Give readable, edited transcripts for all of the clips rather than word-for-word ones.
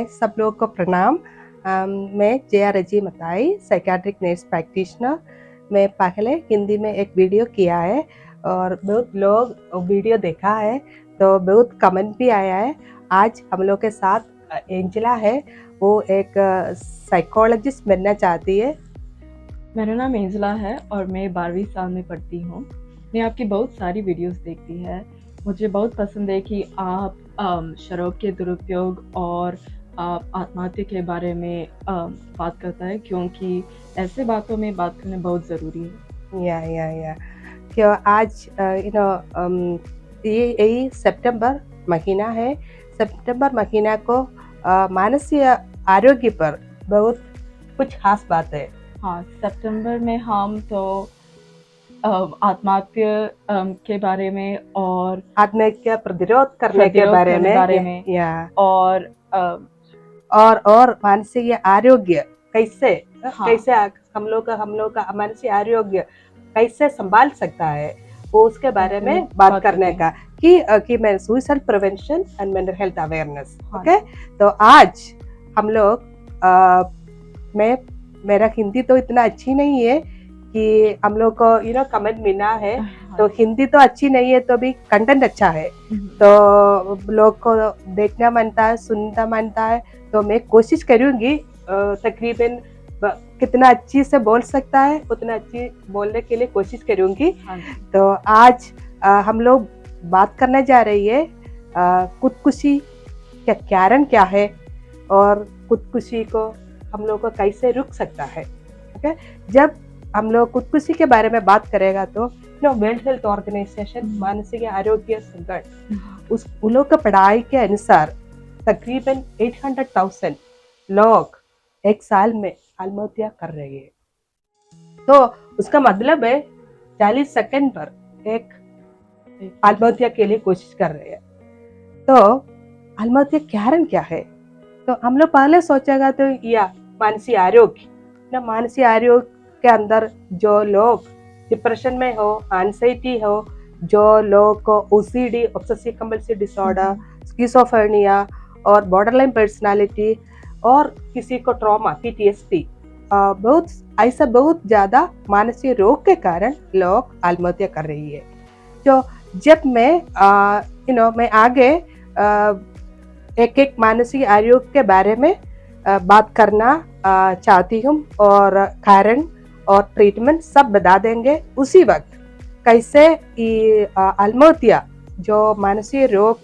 हाय सब लोगों को प्रणाम। मैं जया रजी मताई, साइकियाट्रिक नर्स प्रैक्टिशनर। मैं पहले हिंदी में एक वीडियो किया है और बहुत लोग वीडियो देखा है तो बहुत कमेंट भी आया है। आज हम लोग के साथ एंजेला है, वो एक साइकोलॉजिस्ट बनना चाहती है। मेरा नाम एंजेला है और मैं 12वीं साल में पढ़ती हूँ। मैं आपकी बहुत सारी वीडियोस देखती है। मुझे बहुत पसंद है कि आप शराब के दुरुपयोग और आप आत्महत्या के बारे में बात करता है, क्योंकि ऐसे बातों में बात करना बहुत ज़रूरी है। या क्यों आज ये यही सितंबर महीना है। सितंबर महीना को मानसिक आरोग्य पर बहुत कुछ खास बात है। हाँ, सितंबर में हम तो आत्महत्या के बारे में और आत्महत्या प्रतिरोध करने के बारे में या और मानसिक आरोग्य कैसे कैसे हम लोग का मानसिक आरोग्य कैसे संभाल सकता है, वो उसके बारे में बात करने का कि मैं suicide prevention and mental health awareness. Okay, तो आज हम लोग मेरा हिंदी तो इतना अच्छी नहीं है कि हम लोग को कमेंट मिला है, तो हिंदी तो अच्छी नहीं है तो भी कंटेंट अच्छा है तो लोग को देखना मानता है, सुनना मानता है। तो मैं कोशिश करूंगी तकरीबन कितना अच्छी से बोल सकता है उतना अच्छी बोलने के लिए कोशिश करूंगी। तो आज हम लोग बात करने जा रही है खुदकुशी का कारण क्या है और खुदकुशी को हम लोग को कैसे रुक सकता है। ओके, जब हम लोग खुदकुशी के बारे में बात करेगा तो वर्ल्ड हेल्थ ऑर्गेनाइजेशन मानसिक आरोग्य संगठन उन लोग का पढ़ाई के अनुसार तकरीबन 800,000 लोग एक साल में आत्महत्या कर रहे हैं। तो उसका मतलब है 40 सेकंड पर एक आत्महत्या के लिए कोशिश कर रहे हैं। तो आत्महत्या कारण क्या है? तो हम लोग पहले सोचेगा तो या मानसिक आरोग्य के अंदर जो लोग डिप्रेशन में हो, एंजाइटी हो, जो लोग को OCD obsessive compulsive disorder, schizophrenia और बॉर्डरलाइन पर्सनालिटी और किसी को ट्रॉमा पीटीएसडी, बहुत ज्यादा मानसिक रोग के कारण लोग आत्महत्या कर रही है। तो जब मैं आगे एक मानसिक आरोग्य के बारे में बात करना चाहती हूँ और कारण और ट्रीटमेंट सब बता देंगे। उसी वक्त कैसे आत्महत्या जो मानसिक रोग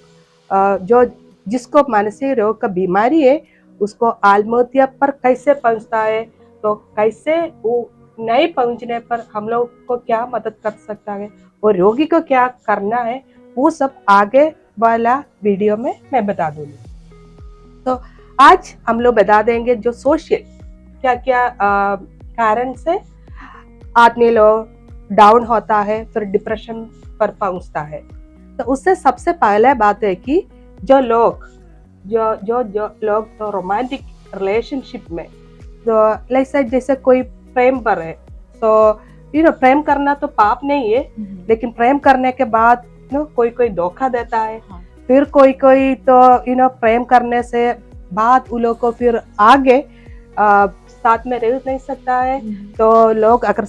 जिसको मानसिक रोग का बीमारी है उसको आत्महत्या पर कैसे पहुंचता है, तो कैसे वो नहीं पहुंचने पर हम लोग को क्या मदद कर सकता है और रोगी को क्या करना है, वो सब आगे वाला वीडियो में मैं बता दूंगी। तो आज हम लोग बता देंगे जो सोशल क्या क्या कारण से आदमी लोग डाउन होता है, फिर डिप्रेशन पर पहुंचता है। तो उससे सबसे पहले बात है कि जो लोग तो रोमांटिक रिलेशनशिप में तो जैसे कोई प्रेम पर है, तो प्रेम करना तो पाप नहीं है, लेकिन प्रेम करने के बाद कोई धोखा देता है। फिर कोई तो प्रेम करने से बाद उन लोग को फिर आगे साथ में रह नहीं सकता है। तो लोग अगर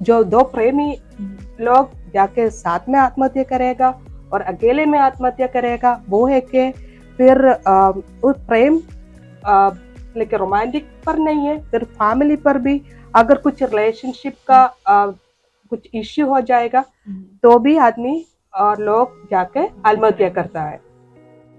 जो दो प्रेमी लोग जाके साथ में आत्महत्या करेगा और अकेले में आत्महत्या करेगा, वो है कि फिर उस प्रेम लेकिन रोमांटिक पर नहीं है, फिर फैमिली पर भी अगर कुछ रिलेशनशिप का कुछ इश्यू हो जाएगा तो भी आदमी और लोग जाके आत्महत्या करता है।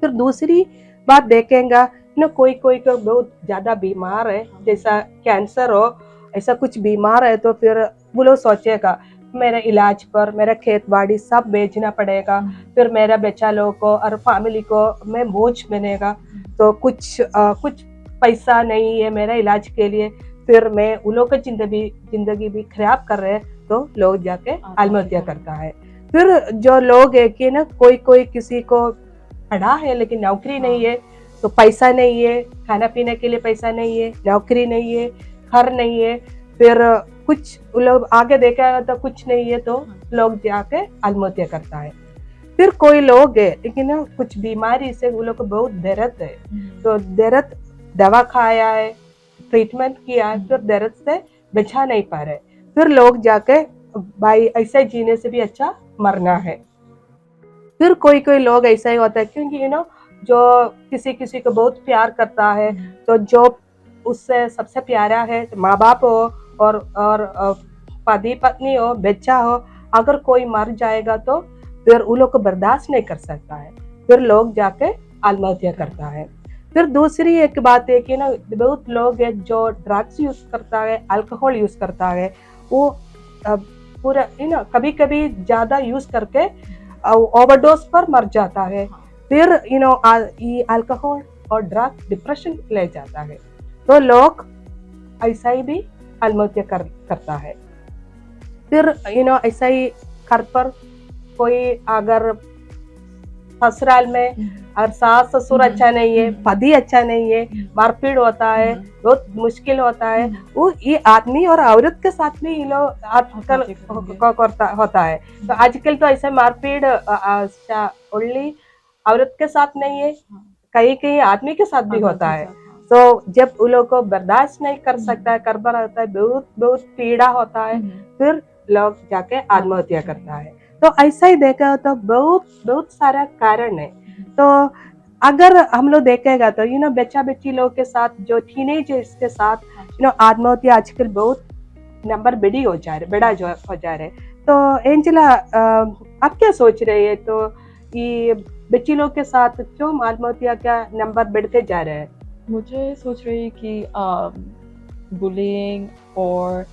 फिर दूसरी बात देखेंगे कोई को बहुत ज्यादा बीमार है, जैसा कैंसर हो, ऐसा कुछ बीमार है, तो फिर वो लोग सोचेगा मेरे इलाज पर मेरा खेत बाड़ी सब बेचना पड़ेगा, फिर मेरा बच्चा लोग को और फैमिली को मैं बोझ बनेगा, तो कुछ पैसा नहीं है मेरा इलाज के लिए, फिर मैं उन लोग की जिंदगी भी खराब कर रहे हैं, तो लोग जाके आत्महत्या करता है। फिर जो लोग है कि कोई किसी को पढ़ा है लेकिन नौकरी नहीं है, तो पैसा नहीं है, खाना पीने के लिए पैसा नहीं है, नौकरी नहीं है, घर नहीं है, फिर कुछ लोग आगे देखा तो कुछ नहीं है, तो लोग जाके आत्महत्या करता है। फिर कोई लोग है लेकिन ना कुछ बीमारी से वो लोग को बहुत दर्द है, तो दर्द दवा खाया है, ट्रीटमेंट किया है, फिर दर्द से बचा नहीं पा रहे, फिर लोग जाके भाई ऐसे जीने से भी अच्छा मरना है। फिर कोई कोई लोग ऐसा ही होता है क्योंकि जो किसी किसी को बहुत प्यार करता है, तो जो उससे सबसे प्यारा है माँ बाप हो और पति पत्नी हो, बच्चा हो, अगर कोई मर जाएगा तो फिर उन लोग को बर्दाश्त नहीं कर सकता है, फिर लोग जाके आत्महत्या करता है। फिर दूसरी एक बात है कि बहुत लोग है जो ड्रग्स यूज करता है, अल्कोहल यूज करता है, वो पूरा कभी कभी ज्यादा यूज करके ओवरडोज पर मर जाता है। फिर ये अल्कोहल और ड्रग डिप्रेशन ले जाता है, तो लोग ऐसा ही भी आत्महत्या करता है। फिर ऐसा ही घर पर कोई अगर ससुराल में और सास ससुर अच्छा नहीं है, पति अच्छा नहीं है, मारपीट होता है, बहुत मुश्किल होता है, वो ये आदमी और औरत के साथ में ये लोग आजकल होता है। तो आजकल तो ऐसे मारपीट ओनली औरत के साथ नहीं है, कहीं कहीं आदमी के साथ भी होता है। तो जब उन लोग को बर्दाश्त नहीं कर सकता है, करबा होता है, बहुत बहुत पीड़ा होता है, फिर लोग जाके आत्महत्या करता है। तो ऐसा ही देखा तो बहुत बहुत सारा कारण है। तो अगर हम लोग देखेगा तो बच्चा बच्ची लोग के साथ, जो टीनेजर्स के साथ आत्महत्या आजकल बहुत नंबर बड़ा हो जा रहे। तो एंजेला, आप क्या सोच रहे हैं? तो ये बच्ची लोग के साथ क्यों आत्महत्या का नंबर बढ़ते जा रहे हैं? मुझे सोच रही कि बुलिंग और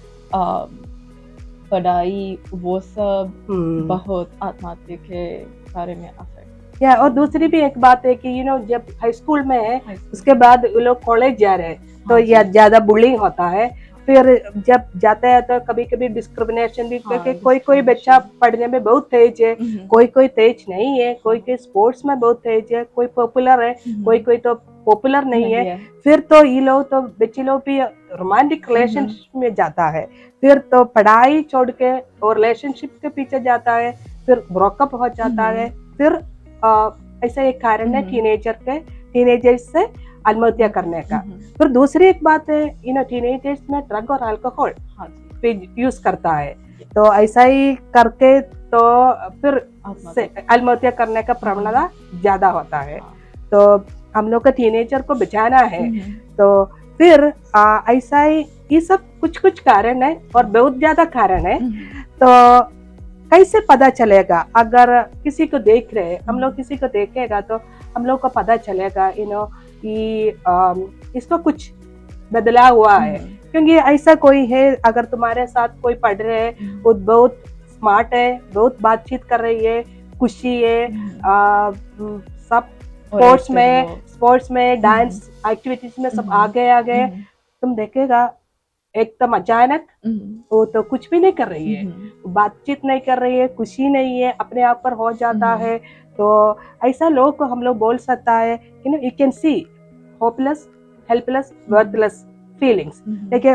पढ़ाई वो सब बहुत आत्महत्या के बारे में असर। या और दूसरी भी एक बात है कि जब हाई स्कूल में है, उसके बाद लोग कॉलेज जा रहे हैं, तो या ज्यादा बुलिंग होता है। फिर जब जाते हैं तो कभी कभी डिस्क्रिमिनेशन भी, क्योंकि कोई कोई बच्चा पढ़ने में बहुत तेज है, कोई कोई तेज नहीं है, कोई कोई स्पोर्ट्स में बहुत तेज है, कोई पॉपुलर है, कोई कोई तो पॉपुलर नहीं है। फिर तो ये लोग तो बच्चे लोग भी रोमांटिक रिलेशनशिप में जाता है, फिर तो पढ़ाई छोड़ के और रिलेशनशिप के पीछे जाता है, फिर ब्रेकअप हो जाता है। फिर ऐसा एक कारण है टीनेजर्स से आत्महत्या करने का। फिर दूसरी एक बात है टीनेजर्स में ड्रग और अल्कोहल यूज करता है, तो ऐसा ही करके तो फिर आत्महत्या करने का प्रवणता ज्यादा होता है। तो हम लोग को टीनेजर को बचाना है, तो फिर ऐसा ही ये सब कुछ कुछ कारण है और बहुत ज्यादा कारण है। तो कैसे पता चलेगा? अगर किसी को देख रहे हैं, हम लोग किसी को देखेगा तो हम लोग को पता चलेगा कि इसको कुछ बदला हुआ है। क्योंकि ऐसा कोई है, अगर तुम्हारे साथ कोई पढ़ रहे है, वो बहुत स्मार्ट है, बहुत बातचीत कर रही है, खुशी है, सब स्पोर्ट्स में डांस एक्टिविटीज में सब आगे तुम देखेगा एकदम अचानक वो तो कुछ भी नहीं कर रही है, बातचीत नहीं कर रही है, खुशी नहीं है, अपने आप पर हो जाता है। तो ऐसा लोग को हम लोग बोल सकता है you can see hopeless, helpless, worthless feelings. देखिए,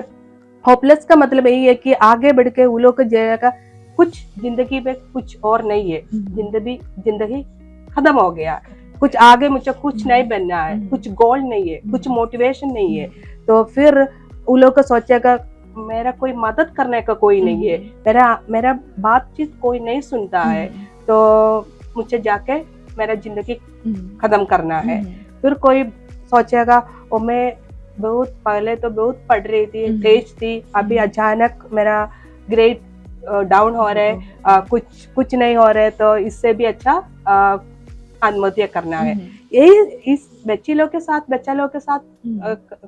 होपलेस का मतलब यही है कि आगे बढ़ के वो लोग को जाएगा, कुछ जिंदगी में कुछ और नहीं है, जिंदगी खत्म हो गया, कुछ आगे मुझे कुछ नहीं बनना है, कुछ गोल नहीं है, कुछ मोटिवेशन नहीं है। तो फिर वो लोग को सोचेगा मेरा कोई मदद करने का कोई नहीं है, मेरा बातचीत कोई नहीं सुनता है, तो मुझे जाके मेरा जिंदगी खत्म करना है। फिर कोई सोचेगा ओ मैं बहुत पहले तो बहुत पढ़ रही थी, तेज थी, अभी अचानक मेरा ग्रेड डाउन हो रहा है, कुछ नहीं हो रहा है, तो इससे भी अच्छा आत्महत्या करना है। यही इस बच्चा लोग के साथ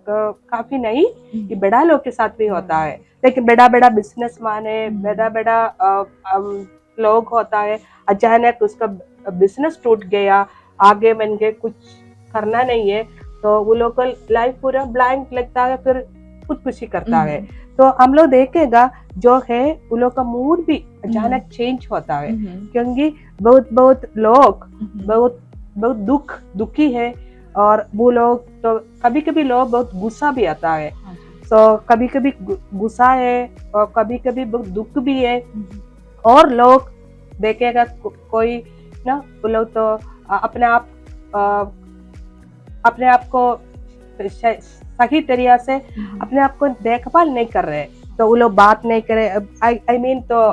काफी नहीं, ये बड़ा लोग के साथ भी होता है। लेकिन बड़ा बिजनेसमैन है, बड़ा लोग होता है, अचानक उसका बिजनेस टूट गया, आगे बन के कुछ करना नहीं है, तो वो लोग का लाइफ पूरा ब्लैंक लगता है, फिर खुदकुशी करता है। तो हम लोग देखेगा जो है वो लोग का मूड भी अचानक चेंज होता है, क्योंकि बहुत लोग बहुत दुखी है, और वो लोग तो कभी लोग बहुत गुस्सा भी आता है, तो कभी गुस्सा है और कभी बहुत दुख भी है। और लोग देखेगा कोई ना वो लोग तो अपने आप को सही तरीके से अपने आप को देखभाल नहीं कर रहे, तो वो लोग बात नहीं करे। आई मीन तो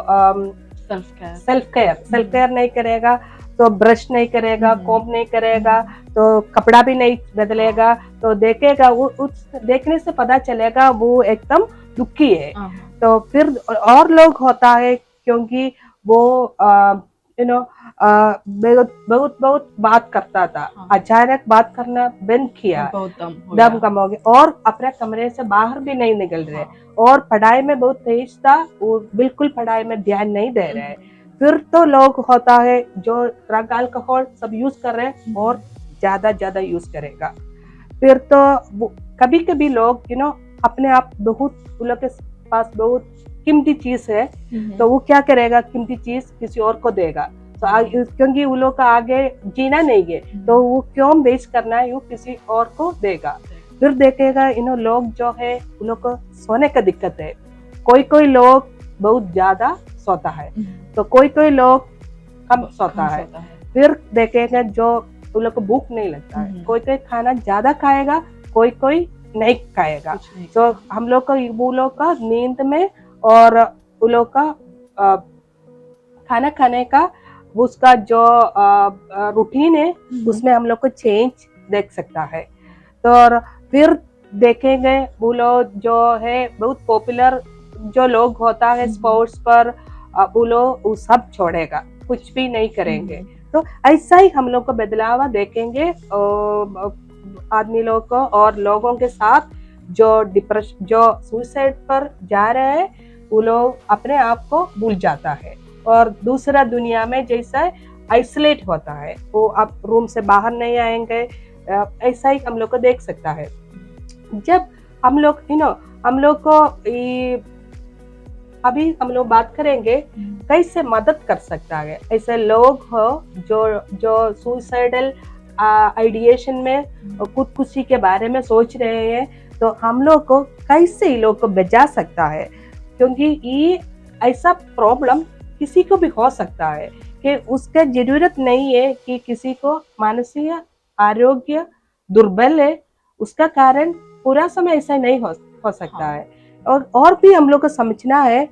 सेल्फ केयर नहीं करेगा, तो ब्रश नहीं करेगा, कोम नहीं करेगा, तो कपड़ा भी नहीं बदलेगा, तो देखेगा उस देखने से पता चलेगा वो एकदम दुखी है। तो फिर और लोग होता है क्योंकि वो यू नो बहुत बहुत बात करता था, अचानक बात करना बंद किया, दम कम हो गया और अपने कमरे से बाहर भी नहीं निकल रहे, और पढ़ाई में बहुत तेज था, वो बिल्कुल पढ़ाई में ध्यान नहीं दे रहे। फिर तो लोग होता है जो ड्रग अल्कोहल सब यूज कर रहे हैं और ज्यादा यूज करेगा। फिर तो कभी कभी लोग अपने आप बहुत, उन लोग के पास बहुत कीमती चीज है, तो वो क्या करेगा, कीमती चीज किसी और को देगा, तो क्योंकि वो लोग का आगे जीना नहीं है, तो वो क्यों वेस्ट करना है, वो किसी और को देगा। फिर देखेगा लोग जो है उन लोग को सोने का दिक्कत है, कोई लोग बहुत ज्यादा सोता है, तो कोई लोग कम सोता है। फिर देखेगा जो उन लोग को भूख नहीं लगता है, कोई खाना ज्यादा खाएगा, कोई नहीं खाएगा। तो हम लोग को वो लोग का नींद में और वो लोग का खाना खाने का उसका जो रूटीन है उसमें हम लोग को चेंज देख सकता है। तो फिर देखेंगे वो लोग जो है बहुत पॉपुलर जो लोग होता है स्पोर्ट्स पर, वो लोग वो सब छोड़ेगा, कुछ भी नहीं करेंगे। तो ऐसा ही हम लोग को बदलाव देखेंगे आदमी लोग को, और लोगों के साथ जो डिप्रेशन, जो सुसाइड पर जा रहे हैं, वो लोग अपने आप को भूल जाता है और दूसरा दुनिया में जैसा आइसोलेट होता है, वो अब रूम से बाहर नहीं आएंगे। ऐसा ही हम लोग को देख सकता है। जब हम लोग हम लोग को अभी हम लोग बात करेंगे कैसे मदद कर सकता है ऐसे लोग हो जो सुसाइडल आइडिएशन में खुदकुशी के बारे में सोच रहे हैं, तो हम लोग को कैसे लोग को बचा सकता है, क्योंकि ये ऐसा प्रॉब्लम किसी को भी हो सकता है कि उसका जरूरत नहीं है कि किसी को मानसिक आरोग्य दुर्बल है, उसका कारण पूरा समय ऐसा नहीं हो सकता है। और भी हम लोग को समझना है,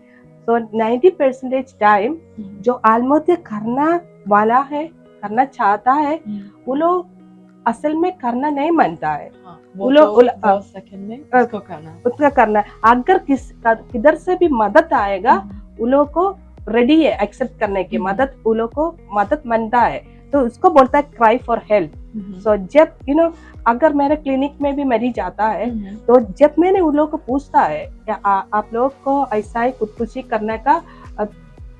तो 90% टाइम जो आत्महत्या करना वाला है, करना चाहता है, वो लोग असल में करना नहीं मानता है, वो लोग उसका करना। अगर किधर से भी मदद आएगा, वो लोग को रेडी है एक्सेप्ट करने की मदद, वो लोग को मदद मानता है, तो उसको बोलता है क्राई फॉर हेल्प। सो जब अगर मेरे क्लिनिक में भी मरीज जाता है, तो जब मैंने उन लोगों को पूछता है क्या आप लोग को ऐसा ही खुदकुशी करने का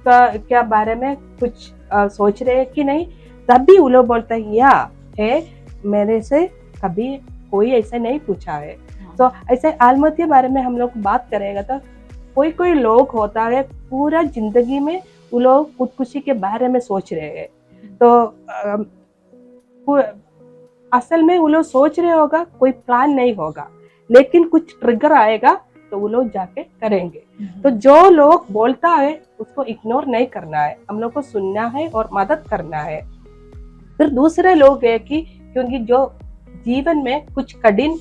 क्या बारे में कुछ सोच रहे हैं कि नहीं, तभी वो लोग बोलता है या है, मेरे से कभी कोई ऐसा नहीं पूछा है। तो ऐसे आत्महत्या बारे में हम लोग बात करेगा, तो कोई लोग होता है पूरा जिंदगी में वो लोग खुदकुशी के बारे में सोच रहे हैं, तो असल में वो लोग सोच रहे होगा, कोई प्लान नहीं होगा, लेकिन कुछ ट्रिगर आएगा तो वो लोग जाके करेंगे। तो जो लोग बोलता है उसको इग्नोर नहीं करना है, हम लोग को सुनना है और मदद करना है। फिर दूसरे लोग है कि क्योंकि जो जीवन में कुछ कठिन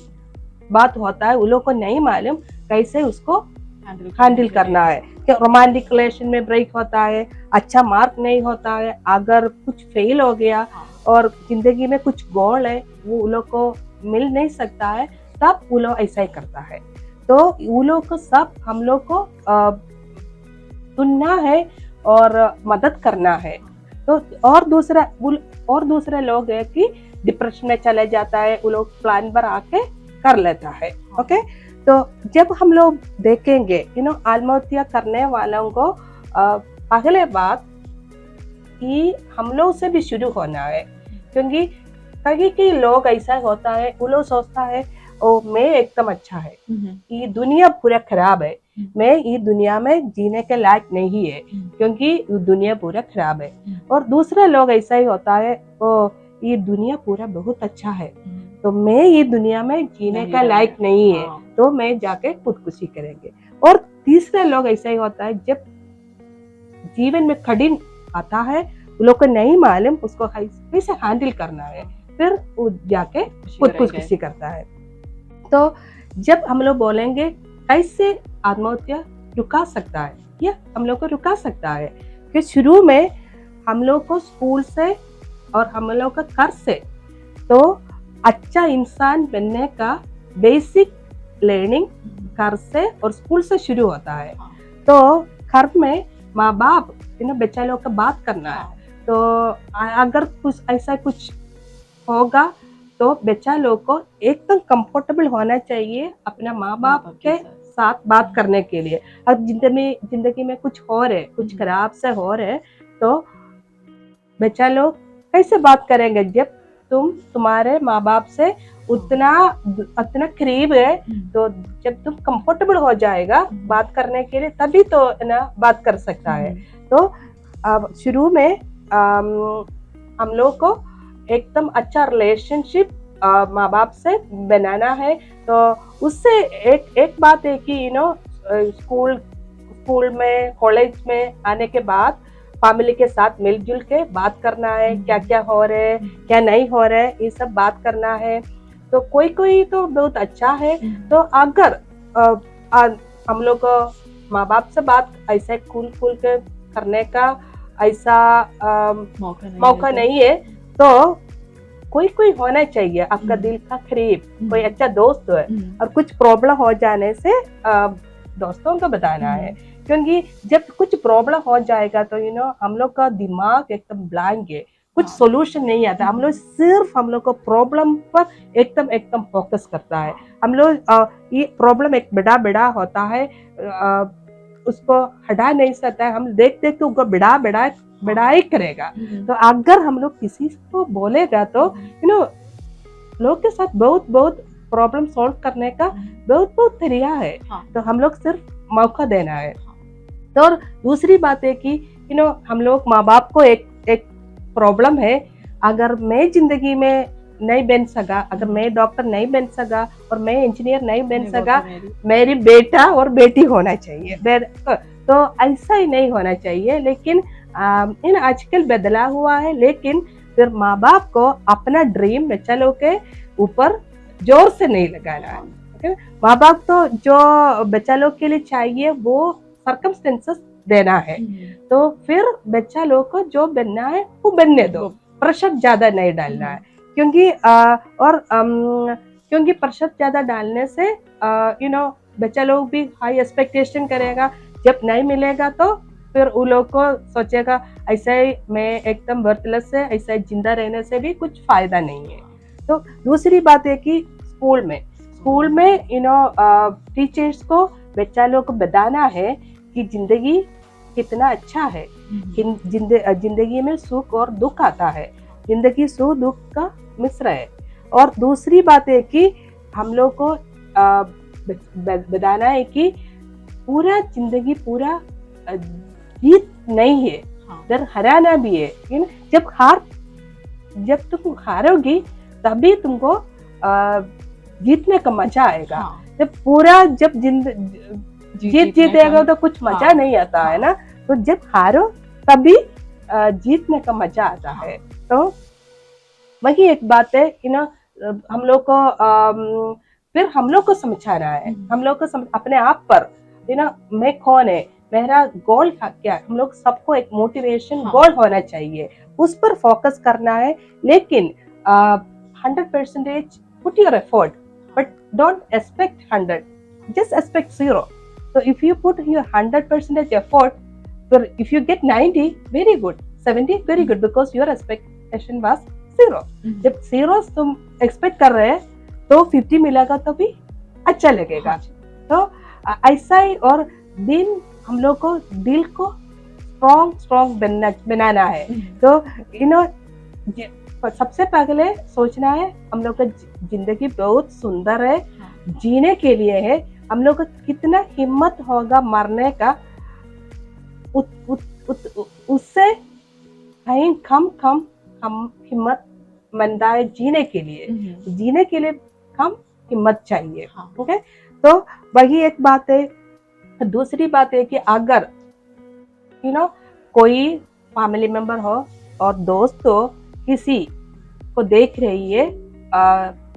बात होता है, वो लोग को नहीं मालूम कैसे उसको हैंडल करना है। कि रोमांटिक रिलेशन में ब्रेक होता है, अच्छा मार्क नहीं होता है, अगर कुछ फेल हो गया और जिंदगी में कुछ गोल है वो लोग को मिल नहीं सकता है, तब वो लोग ऐसा ही करता है। तो वो लोग को सब हम लोग को सुनना है और मदद करना है। तो और दूसरे लोग है कि डिप्रेशन में चले जाता है, वो लोग प्लान पर आके कर लेता है। ओके, तो जब हम लोग देखेंगे आत्महत्या करने वालों को, पहले बात कि हम लोग से भी शुरू होना है, क्योंकि कई लोग ऐसा होता है, वो लोग सोचता है ओ मैं एकदम अच्छा है, ये दुनिया पूरा खराब है, मैं ये दुनिया में जीने के लायक नहीं है क्योंकि दुनिया पूरा खराब है। और दूसरे लोग ऐसा ही होता है, ओ ये दुनिया पूरा बहुत अच्छा है, तो मैं ये दुनिया में जीने का लायक नहीं है, तो मैं जाके खुदकुशी करेंगे। और तीसरे लोग ऐसा ही होता है, जब जीवन में कठिन आता है वो लोग को नहीं मालूम उसको कैसे हैंडल करना है, फिर वो जाके खुदकुशी करता है। तो जब हम लोग बोलेंगे कैसे आत्महत्या रुका सकता है या हम लोग को रुका सकता है, कि शुरू में हम लोग को स्कूल से और हम लोग का घर से तो अच्छा इंसान बनने का बेसिक लर्निंग घर से और स्कूल से शुरू होता है। तो घर में माँ बाप बच्चा लोग का बात करना है, तो अगर कुछ ऐसा कुछ होगा तो बच्चा लोग को एकदम कंफर्टेबल होना चाहिए अपना माँ बाप के साथ बात करने के लिए। और जिंदगी में कुछ हो रहे, कुछ खराब से हो रहे, तो बच्चा लोग कैसे बात करेंगे जब तुम्हारे माँ बाप से उतना करीब है, तो जब तुम कंफर्टेबल हो जाएगा बात करने के लिए तभी तो ना बात कर सकता है। तो अब शुरू में हम लोग को एकदम अच्छा रिलेशनशिप माँ बाप से बनाना है। तो उससे एक बात है कि स्कूल में कॉलेज में आने के बाद फैमिली के साथ मिलजुल के बात करना है, क्या क्या हो रहा है क्या नहीं हो रहा है, ये सब बात करना है। तो कोई तो बहुत अच्छा है। तो अगर हम लोग को माँ बाप से बात ऐसे खुल के करने का ऐसा मौका नहीं है, तो कोई होना चाहिए आपका दिल का करीब, कोई अच्छा दोस्त है, और कुछ प्रॉब्लम हो जाने से दोस्तों को बताना है। क्योंकि जब कुछ प्रॉब्लम हो जाएगा तो हम लोग का दिमाग एकदम ब्लैंक है, कुछ सोल्यूशन नहीं आता। हम लोग को प्रॉब्लम पर एकदम फोकस करता है। हम लोग ये प्रॉब्लम एक बड़ा होता है, उसको हटा नहीं सकता है। हम देख के उसको बड़ा ही करेगा। तो अगर हम लोग किसी को बोलेगा तो लोग के साथ बहुत प्रॉब्लम सॉल्व करने का बहुत तरीका है। तो हम लोग सिर्फ मौका देना है। तो और दूसरी बात है कि हम लोग माँ बाप को एक प्रॉब्लम है, अगर मैं जिंदगी में नहीं बन सका, अगर मैं डॉक्टर नहीं बन सका और मैं इंजीनियर नहीं बन सका, मेरी बेटा और बेटी होना चाहिए। तो ऐसा ही नहीं होना चाहिए। लेकिन आजकल बदला हुआ है, लेकिन फिर माँ बाप को अपना ड्रीम बच्चा लोग के ऊपर जोर से नहीं लगाना है। माँ बाप तो जो बच्चा लोग के लिए चाहिए वो सर्कमस्टेंसेस देना है। तो फिर बच्चा लोग को जो बनना है वो बनने दो, प्रेशर ज्यादा नहीं डालना है। क्योंकि प्रेशर ज्यादा डालने से बच्चा लोग भी हाई एक्सपेक्टेशन करेगा, जब नहीं मिलेगा तो फिर उन लोग को सोचेगा ऐसे ही मैं एकदम वर्थलेस है, ऐसे जिंदा रहने से भी कुछ फायदा नहीं है। तो दूसरी बात है कि स्कूल में टीचर्स को बच्चा लोग को बताना है कि जिंदगी कितना अच्छा है, जिंदगी में सुख और दुख आता है, जिंदगी सुख दुख का मिश्र है। और दूसरी बात है कि हम लोग को बताना है कि पूरा जिंदगी पूरा जीत नहीं है, फिर हराना भी है। जब तुम हारोगी तभी तुमको जीतने का मजा आएगा। जब जीतेगा तो कुछ मजा नहीं आता है ना। तो जब हारो तभी जीतने का मजा आता है। तो वही एक बात है कि हम लोग को फिर हम लोग को समझाना है, हम लोग को अपने आप पर मैं कौन है, मेरा गोल क्या है। हम लोग सबको एक मोटिवेशन गोल होना चाहिए, उस पर फोकस करना है। लेकिन 100% put your effort, but don't expect 100, just expect 0. So if you put your 100% effort, if you get 90, very good, 70 very good, because your expectation was 0. जब 0 तुम एक्सपेक्ट कर रहे हैं तो 50 मिलेगा तो भी अच्छा लगेगा। तो ऐसा ही, और हम लोग को दिल को स्ट्रॉन्ग बनाना है। तो सबसे पहले सोचना है हम लोग का जिंदगी बहुत सुंदर है, जीने के लिए है। हम लोग को कितना हिम्मत होगा मरने का, उससे कहीं कम हिम्मत मंदा है जीने के लिए कम हिम्मत चाहिए। ओके, तो वही एक बात है। दूसरी बात है कि अगर कोई फैमिली मेंबर हो और दोस्त तो किसी को देख रही है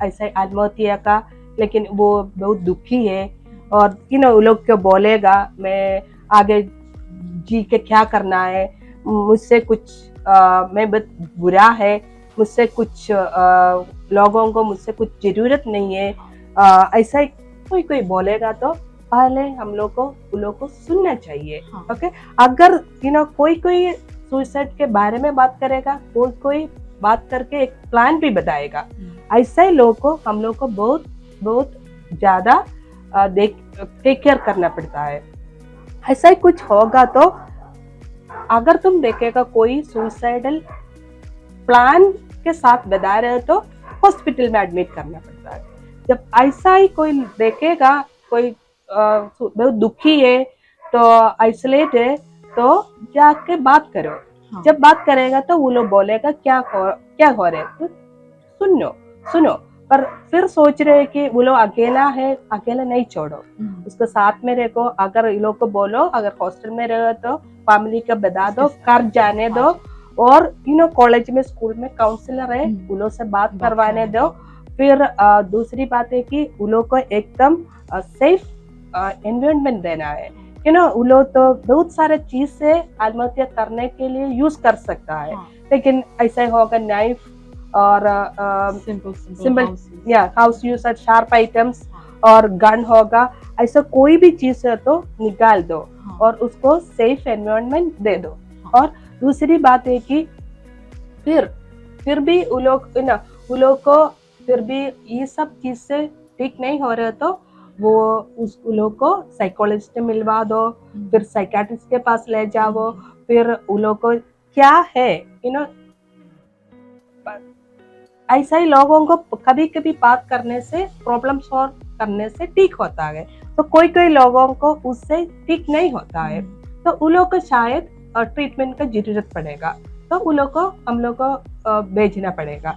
ऐसा आत्महत्या का, लेकिन वो बहुत दुखी है और वो लोग क्यों बोलेगा, मैं आगे जी के क्या करना है, मुझसे कुछ मैं बहुत बुरा है, मुझसे कुछ लोगों को मुझसे कुछ जरूरत नहीं है, ऐसा कोई कोई बोलेगा तो पहले हम लोग को उन लोग को सुनना चाहिए। ओके, अगर कोई कोई सुसाइड के बारे में बात करेगा, कोई कोई बात करके एक प्लान भी बताएगा, ऐसे लोग को हम लोग को बहुत बहुत ज्यादा टेक केयर करना पड़ता है। ऐसा ही कुछ होगा तो अगर तुम देखेगा कोई सुसाइडल प्लान के साथ बता रहे हो तो हॉस्पिटल में एडमिट करना पड़ता है। जब ऐसा ही कोई देखेगा, कोई बहुत दुखी है तो आइसोलेट है, तो जाके बात करो। जब बात करेगा तो वो लोग बोलेगा क्या हो रहे, तो सुनो, पर फिर सोच रहे कि वो लोग अकेला है, अकेला नहीं छोड़ो, उसको साथ में रखो। अगर ये लोग को बोलो, अगर हॉस्टल में रहो तो फैमिली का बता दो, कर जाने दो, और कॉलेज में स्कूल में काउंसलर है, उन लोग से बात करवाने दो। फिर दूसरी बात है कि उन लोग को एकदम सेफ एनवायरनमेंट देना है। उन लोग तो बहुत सारे चीज से आत्महत्या करने के लिए यूज कर सकता है, लेकिन ऐसा होगा नाइफ और सिंपल हाउस यूज और शार्प आइटम्स और गन होगा, ऐसा कोई भी चीज है तो निकाल दो और उसको सेफ एनवायरनमेंट दे दो। और दूसरी बात है कि फिर भी उन लोग को फिर भी ये सब चीज से ठीक नहीं हो रहे तो वो उस लोग को साइकोलॉजिस्ट मिलवा दो, फिर साइकियाट्रिस्ट के पास ले जाओ। फिर उन लोग को क्या है ऐसा ही लोगों को कभी कभी बात करने से, प्रॉब्लम सॉल्व करने से ठीक होता है, तो कोई कोई लोगों को उससे ठीक नहीं होता है, तो उन लोग को शायद ट्रीटमेंट का जरूरत पड़ेगा, तो उन लोग को हम लोग को भेजना पड़ेगा।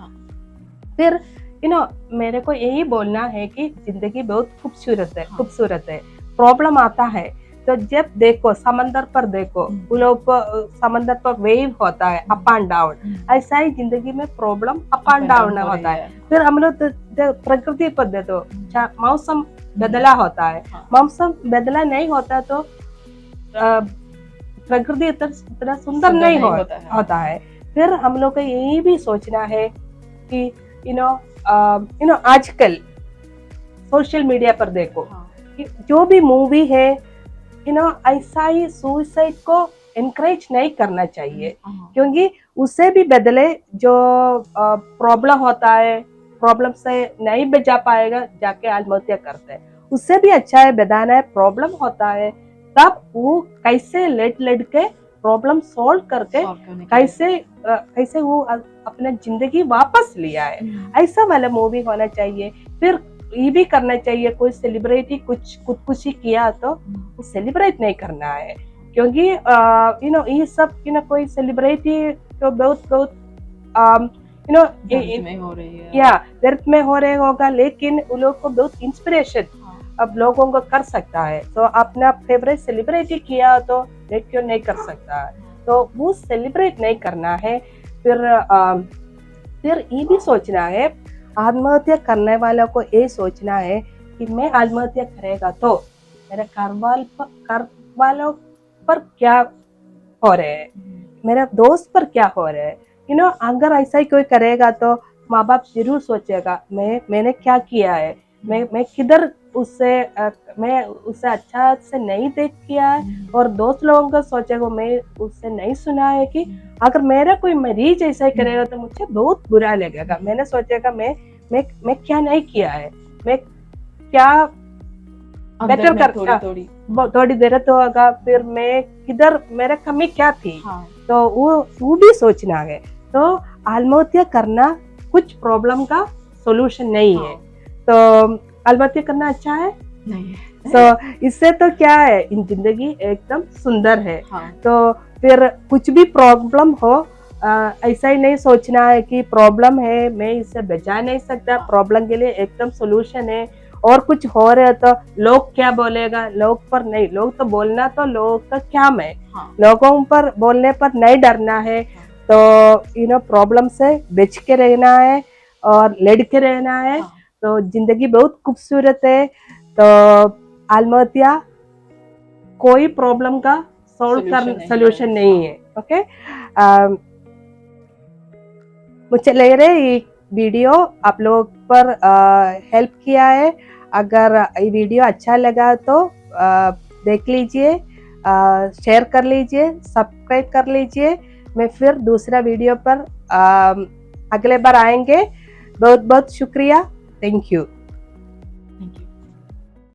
फिर मेरे को यही बोलना है कि जिंदगी बहुत खूबसूरत है। प्रॉब्लम आता है तो जब देखो समंदर पर देखो, उन लोग को समंदर पर वेव होता है अप एंड डाउन, ऐसा ही जिंदगी में प्रॉब्लम अप एंड डाउन होता है। फिर हम लोग प्रकृति पर देखो, मौसम बदला होता है, मौसम बदला नहीं होता तो प्रकृति इतना सुंदर नहीं होता है। फिर हम लोग को यही भी सोचना है कि आजकल सोशल मीडिया पर देखो कि जो भी मूवी है ऐसा ही सुसाइड को एनकरेज नहीं करना चाहिए, क्योंकि उससे भी बदले जो प्रॉब्लम होता है, प्रॉब्लम से नहीं बचा पाएगा जाके आत्महत्या करते हैं। उससे भी अच्छा है बताना है प्रॉब्लम होता है तब वो कैसे लेट के प्रॉब्लम सॉल्व करके कैसे वो अपना जिंदगी वापस लिया है, ऐसा वाला मूवी होना चाहिए। फिर ये भी करना चाहिए, कोई सेलिब्रिटी कुछ खुदकुशी किया तो सेलिब्रेट नहीं करना है, क्योंकि ये सब कोई सेलिब्रिटी तो बहुत दर्द में हो रहे होगा, लेकिन उन लोग को बहुत इंस्पिरेशन अब लोगों को कर सकता है। तो अपना फेवरेट सेलिब्रिटी किया तो क्यों नहीं कर सकता है, तो वो सेलिब्रेट नहीं करना है। फिर ये भी सोचना है, आत्महत्या करने वालों को ये सोचना है कि मैं आत्महत्या करेगा तो मेरे घर वालों पर क्या हो रहे है, मेरे दोस्त पर क्या हो रहे है। अगर ऐसा ही कोई करेगा तो माँ बाप जरूर सोचेगा मैंने क्या किया है, मैं किधर मैं उससे अच्छा से नहीं देख किया है। और दोस्त लोगों का सोचेगा मैं उससे नहीं सुना है कि अगर मेरा कोई मरीज ऐसा ही करेगा तो मुझे बहुत बुरा लगेगा। मैंने सोचेगा मैं क्या नहीं किया है, मैं क्या बेटर कर थोड़ी देर तो होगा, फिर मैं किधर मेरा कमी क्या थी, तो वो भी सोचना है। तो आत्महत्या करना कुछ प्रॉब्लम का सोल्यूशन नहीं है, तो आत्महत्या करना अच्छा है नहीं है। तो इससे तो क्या है, इन जिंदगी एकदम सुंदर है। तो फिर कुछ भी प्रॉब्लम हो ऐसा ही नहीं सोचना है कि प्रॉब्लम है मैं इससे बचा नहीं सकता, प्रॉब्लम के लिए एकदम सोल्यूशन है। और कुछ हो रहा है तो लोग क्या बोलेगा, लोग पर नहीं, लोग तो बोलना तो लोग का क्या मैं, लोगों पर बोलने पर नहीं डरना है। तो प्रॉब्लम से बच के रहना है और लड़ के रहना है। हाँ। तो जिंदगी बहुत खूबसूरत है। तो आत्महत्या कोई प्रॉब्लम का सोल्यूशन नहीं है। ओके, मुझे लग रहा है ये वीडियो आप लोग पर हेल्प किया है। अगर ये वीडियो अच्छा लगा तो देख लीजिए, शेयर कर लीजिए, सब्सक्राइब कर लीजिए। मैं फिर दूसरा वीडियो पर अगले बार आएंगे। बहुत बहुत शुक्रिया। Thank you.